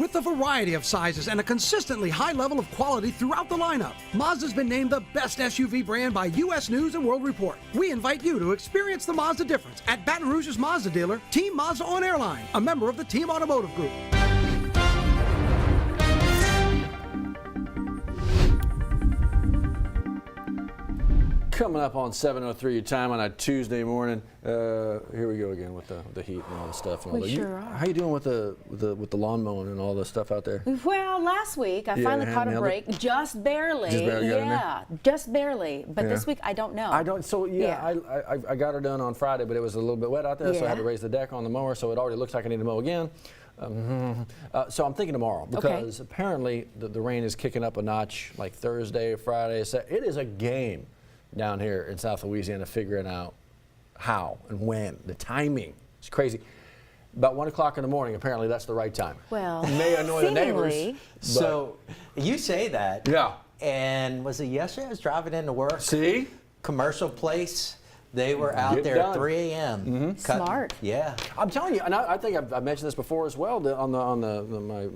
with a variety of sizes and a consistently high level of quality throughout the lineup. Mazda's been named the best SUV brand by U.S. News and World Report. We invite you to experience the Mazda difference at Baton Rouge's Mazda dealer, Team Mazda on Airline, a member of the Team Automotive Group. Coming up on 7:03 your time on a Tuesday morning. Here we go again with the heat and all the stuff. And all We sure are. How you doing with the lawn mowing and all the stuff out there? Well, last week I finally caught a break, just barely. Just barely got in there? Yeah, just barely. But this week I don't know. I don't. So I got her done on Friday, but it was a little bit wet out there, so I had to raise the deck on the mower. So it already looks like I need to mow again. So I'm thinking tomorrow because apparently the rain is kicking up a notch, like Thursday or Friday. So it is a game down here in South Louisiana figuring out how and when, the timing. It's crazy. About 1 o'clock in the morning, apparently that's the right time. Well, it may annoy the neighbors. So you say that. Yeah. And was it yesterday I was driving into work? See? Commercial place. They were out there at 3 a.m. Smart. Yeah. I'm telling you, and I think I've mentioned this before as well. On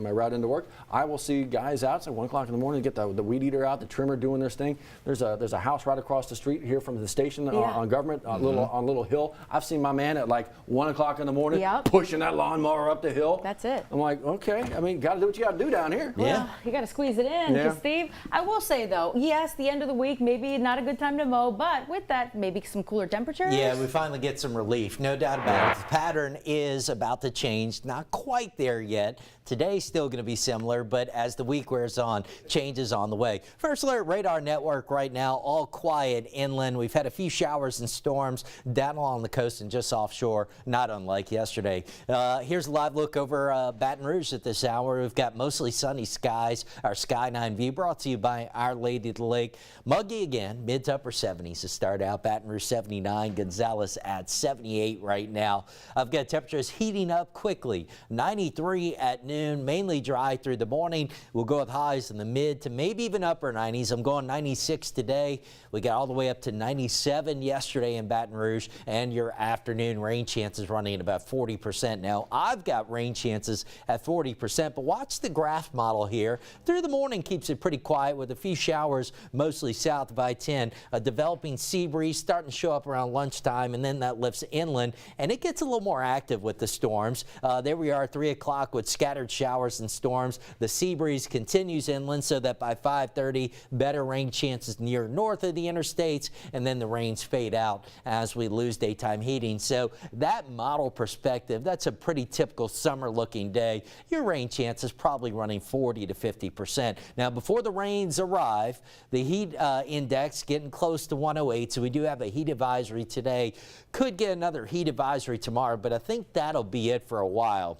my route into work, I will see guys out at 1 o'clock in the morning, get the weed eater out, the trimmer doing their thing. There's a house right across the street here from the station on Government, on Little Hill. I've seen my man at like 1 o'clock in the morning pushing that lawnmower up the hill. That's it. I'm like, okay. I mean, got to do what you got to do down here. Well, you got to squeeze it in. Because Steve, I will say though, yes, the end of the week, maybe not a good time to mow, but with that, maybe some cooler temperatures. Yeah, we finally get some relief, no doubt about it. The pattern is about to change, not quite there yet. Today's still going to be similar, but as the week wears on, changes on the way. First alert radar network right now, all quiet inland. We've had a few showers and storms down along the coast and just offshore, not unlike yesterday. Here's a live look over Baton Rouge at this hour. We've got mostly sunny skies. Our Sky 9 view brought to you by Our Lady of the Lake. Muggy again, mid to upper 70s to start out. Baton Rouge 79, Gonzales at 78 right now. I've got temperatures heating up quickly. 93 at noon, mainly dry through the morning. We'll go with highs in the mid to maybe even upper 90s. I'm going 96 today. We got all the way up to 97 yesterday in Baton Rouge, and your afternoon rain chances running at about 40%. Now, I've got rain chances at 40%, but watch the graph model here. Through the morning keeps it pretty quiet with a few showers, mostly south of I-10. A developing sea breeze starting to show up around lunchtime, and then that lifts inland, and it gets a little more active with the storms. There we are, 3 o'clock with scattered showers and storms. The sea breeze continues inland so that by 5:30, better rain chances near north of the interstates, and then the rains fade out as we lose daytime heating. So that model perspective, that's a pretty typical summer looking day. Your rain chances probably running 40 to 50%. Now, before the rains arrive, the heat index getting close to 108, so we do have a heat advisory today. Could get another heat advisory tomorrow, but I think that'll be it for a while.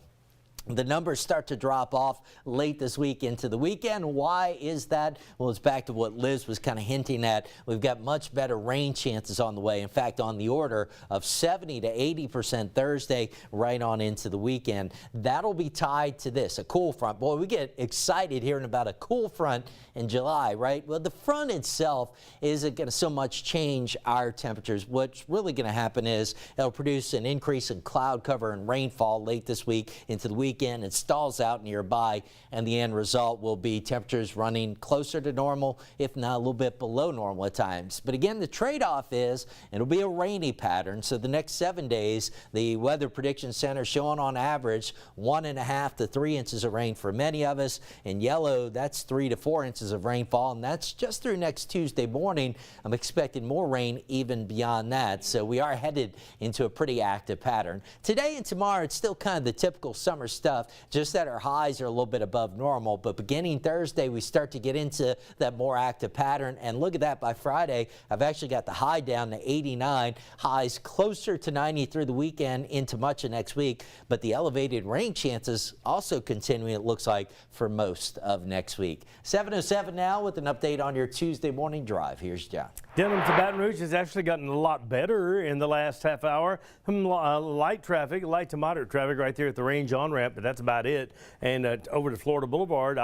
The numbers start to drop off late this week into the weekend. Why is that? Well, it's back to what Liz was kind of hinting at. We've got much better rain chances on the way. In fact, on the order of 70 to 80% Thursday, right on into the weekend. That'll be tied to this, a cool front. Boy, we get excited hearing about a cool front in July, right? Well, the front itself isn't going to so much change our temperatures. What's really going to happen is it'll produce an increase in cloud cover and rainfall late this week into the weekend. It stalls out nearby, and the end result will be temperatures running closer to normal, if not a little bit below normal at times. But again, the trade-off is it'll be a rainy pattern. So the next 7 days, the Weather Prediction Center showing on average 1.5 to 3 inches of rain for many of us. In yellow, that's 3 to 4 inches of rainfall, and that's just through next Tuesday morning. I'm expecting more rain even beyond that. So we are headed into a pretty active pattern. Today and tomorrow, it's still kind of the typical summer stuff, just that our highs are a little bit above normal. But beginning Thursday, we start to get into that more active pattern. And look at that, by Friday, I've actually got the high down to 89, highs closer to 90 through the weekend into much of next week. But the elevated rain chances also continuing, it looks like, for most of next week. 7:07 now with an update on your Tuesday morning drive. Here's John. Denham to Baton Rouge has actually gotten a lot better in the last half hour. Light traffic, light to moderate traffic right there at the range on-ramp. at, but that's about it. And over to Florida Boulevard,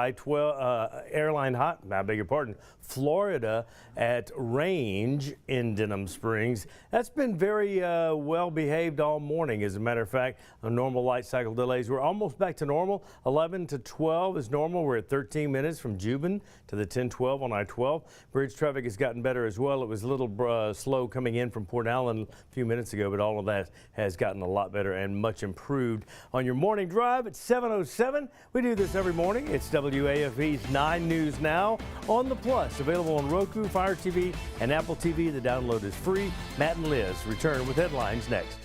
Florida at Range in Denham Springs. That's been very well behaved all morning. As a matter of fact, normal light cycle delays. We're almost back to normal. 11 to 12 is normal. We're at 13 minutes from Juban to the 1012 on I-12. Bridge traffic has gotten better as well. It was a little slow coming in from Port Allen a few minutes ago, but all of that has gotten a lot better and much improved. On your morning drive at 7:07, we do this every morning. It's WAFB's 9 News Now on the Plus. Available on Roku, Fire TV, and Apple TV. The download is free. Matt and Liz return with headlines next.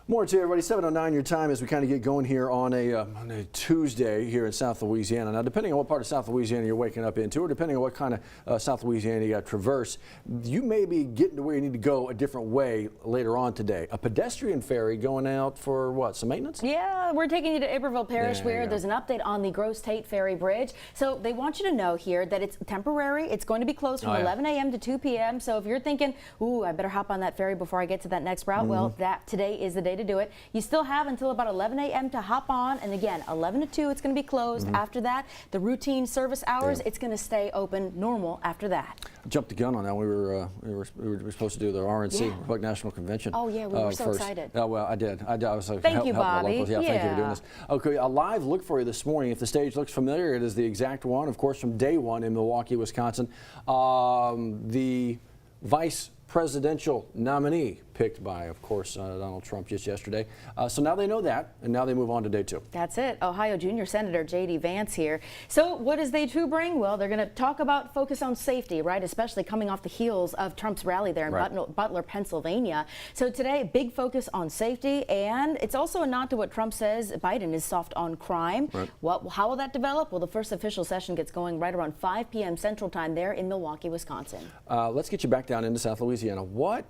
Morning to everybody. 7:09 your time as we kind of get going here on a Tuesday here in South Louisiana. Now, depending on what part of South Louisiana you're waking up into, or depending on what kind of South Louisiana you got to traverse, you may be getting to where you need to go a different way later on today. A pedestrian ferry going out for what, some maintenance? Yeah, we're taking you to Iberville Parish where there's an update on the Gross Tate Ferry Bridge. So they want you to know here that it's temporary. It's going to be closed from 11 a.m. to 2 p.m. So if you're thinking, ooh, I better hop on that ferry before I get to that next route, well, today is the day to do it. You still have until about 11 a.m. to hop on, and again, 11 to 2, it's going to be closed. After that, the routine service hours, it's going to stay open normal after that. I jumped the gun on that. We were supposed to do the RNC, Republic National Convention. Oh yeah, we were so excited. Oh well, I did. I was like, thank you, Bobby. Yeah, thank you for doing this. Okay, a live look for you this morning. If the stage looks familiar, it is the exact one, of course, from day one in Milwaukee, Wisconsin. The vice presidential nominee picked by, of course, Donald Trump just yesterday. So now they know that, and now they move on to day 2. That's it. Ohio Junior Senator J.D. Vance here. So what does day 2 bring? Well, they're going to talk about focus on safety, right? Especially coming off the heels of Trump's rally there in Butler, Pennsylvania. So today, big focus on safety, and it's also a nod to what Trump says Biden is soft on crime. How will that develop? Well, the first official session gets going right around 5 p.m. Central Time there in Milwaukee, Wisconsin. Let's get you back down into South Louisiana. What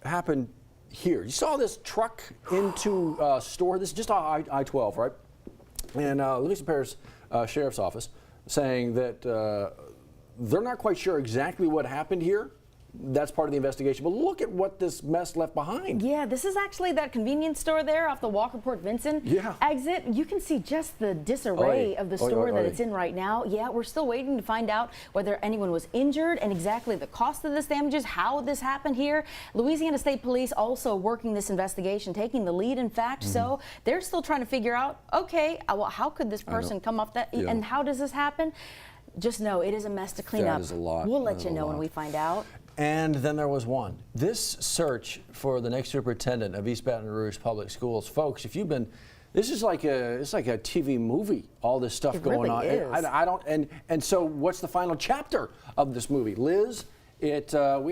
happened here? You saw this truck into a store. This is just on I-12, right? And Livingston Parish Sheriff's Office saying that they're not quite sure exactly what happened here. That's part of the investigation. But look at what this mess left behind. Yeah, this is actually that convenience store there off the Walkerport Vincent exit. You can see just the disarray of the store that it's in right now. Yeah, we're still waiting to find out whether anyone was injured and exactly the cost of this damages, how this happened here. Louisiana State Police also working this investigation, taking the lead, in fact. So they're still trying to figure out, okay, well, how could this person come off that, and how does this happen? Just know it is a mess to clean up. That is a lot. We'll let you know when we find out. And then there was one. This search for the next superintendent of East Baton Rouge Public Schools, folks, if you've been, this is like it's like a TV movie, all this stuff going on. It really is. I don't, and so what's the final chapter of this movie? Liz, we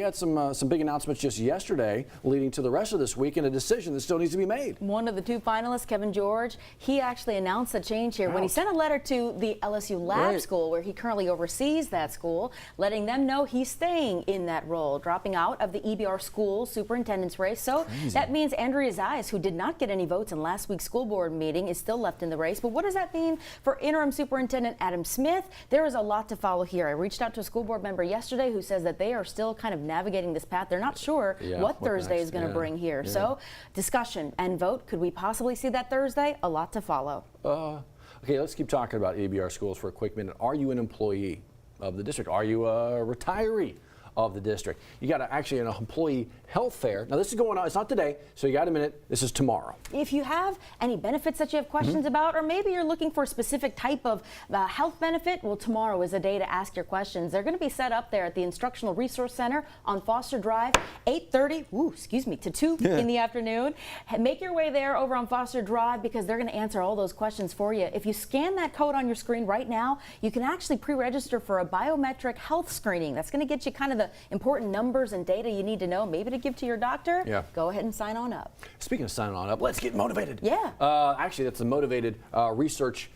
had some big announcements just yesterday leading to the rest of this week and a decision that still needs to be made. One of the 2 finalists, Kevin George, he actually announced a change here when he sent a letter to the LSU Lab School, where he currently oversees that school, letting them know he's staying in that role, dropping out of the EBR school superintendent's race. So that means Andrea Zayas, who did not get any votes in last week's school board meeting, is still left in the race. But what does that mean for interim superintendent Adam Smith? There is a lot to follow here. I reached out to a school board member yesterday who says that they are still kind of navigating this path. They're not sure what Thursday is going to bring here. So discussion and vote. Could we possibly see that Thursday? A lot to follow. Okay, let's keep talking about EBR schools for a quick minute. Are you an employee of the district? Are you a retiree of the district. You got actually an employee health fair. Now this is going on, it's not today, so you got a minute, this is tomorrow. If you have any benefits that you have questions about, or maybe you're looking for a specific type of health benefit, well, tomorrow is a day to ask your questions. They're going to be set up there at the Instructional Resource Center on Foster Drive, 8:30 to 2 in the afternoon. Make your way there over on Foster Drive because they're going to answer all those questions for you. If you scan that code on your screen right now, you can actually pre-register for a biometric health screening. That's going to get you kind of the important numbers and data you need to know, maybe to give to your doctor. Yeah. Go ahead and sign on up. Speaking of signing on up, let's get motivated. Yeah. Actually, that's a motivated research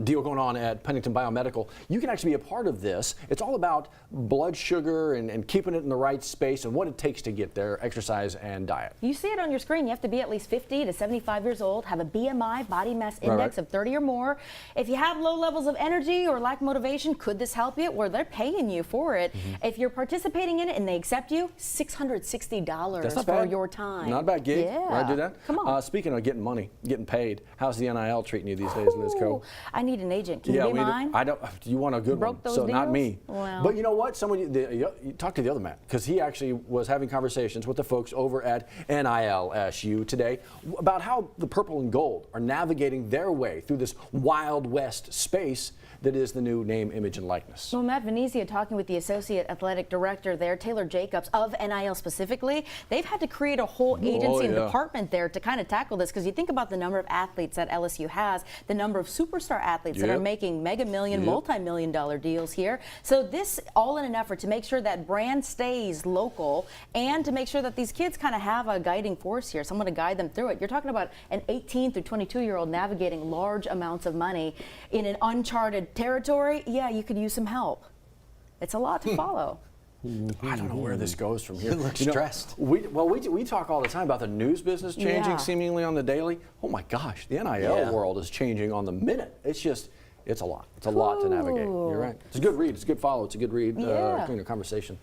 deal going on at Pennington Biomedical. You can actually be a part of this. It's all about blood sugar and keeping it in the right space and what it takes to get there, exercise and diet. You see it on your screen. You have to be at least 50 to 75 years old, have a BMI, body mass index of 30 or more. If you have low levels of energy or lack motivation, could this help you? Well, they're paying you for it. If you're participating in it and they accept you, $660 for your time. Not a bad gig. Yeah. Right, do that? Come on. Speaking of getting money, getting paid, how's the NIL treating you these days, Liz Co? I need an agent. Can you be mine? I don't. You want a good Broke one? those So not deals? me. Well. But you know what? You talk to the other Matt because he actually was having conversations with the folks over at NILSU today about how the purple and gold are navigating their way through this Wild West space that is the new name, image, and likeness. Well, Matt Venezia talking with the Associate Athletic Director there, Taylor Jacobs, of NIL specifically, they've had to create a whole agency and department there to kind of tackle this because you think about the number of athletes that LSU has, the number of superstar athletes that are making mega million, multi-million dollar deals here. So this all in an effort to make sure that brand stays local and to make sure that these kids kind of have a guiding force here, someone to guide them through it. You're talking about an 18 through 22-year-old navigating large amounts of money in an uncharted territory. Yeah, you could use some help. It's a lot to follow. I don't know where this goes from here. You look stressed. We talk all the time about the news business changing seemingly on the daily. Oh my gosh, the NIL world is changing on the minute. It's a lot. It's a lot to navigate. You're right. It's a good read. It's a good follow. It's a good read. Conversation.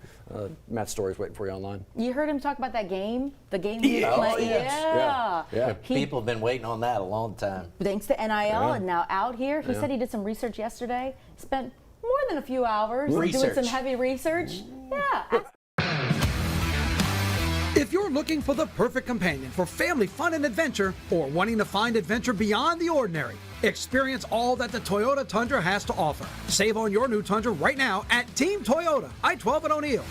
Matt's story's waiting for you online. You heard him talk about that game? The game he was playing? Yeah. People have been waiting on that a long time. Thanks to NIL and now out here. He said he did some research yesterday. Spent more than a few hours doing some heavy research. Yeah. If you're looking for the perfect companion for family fun and adventure, or wanting to find adventure beyond the ordinary, experience all that the Toyota Tundra has to offer. Save on your new Tundra right now at Team Toyota, I-12 and O'Neill.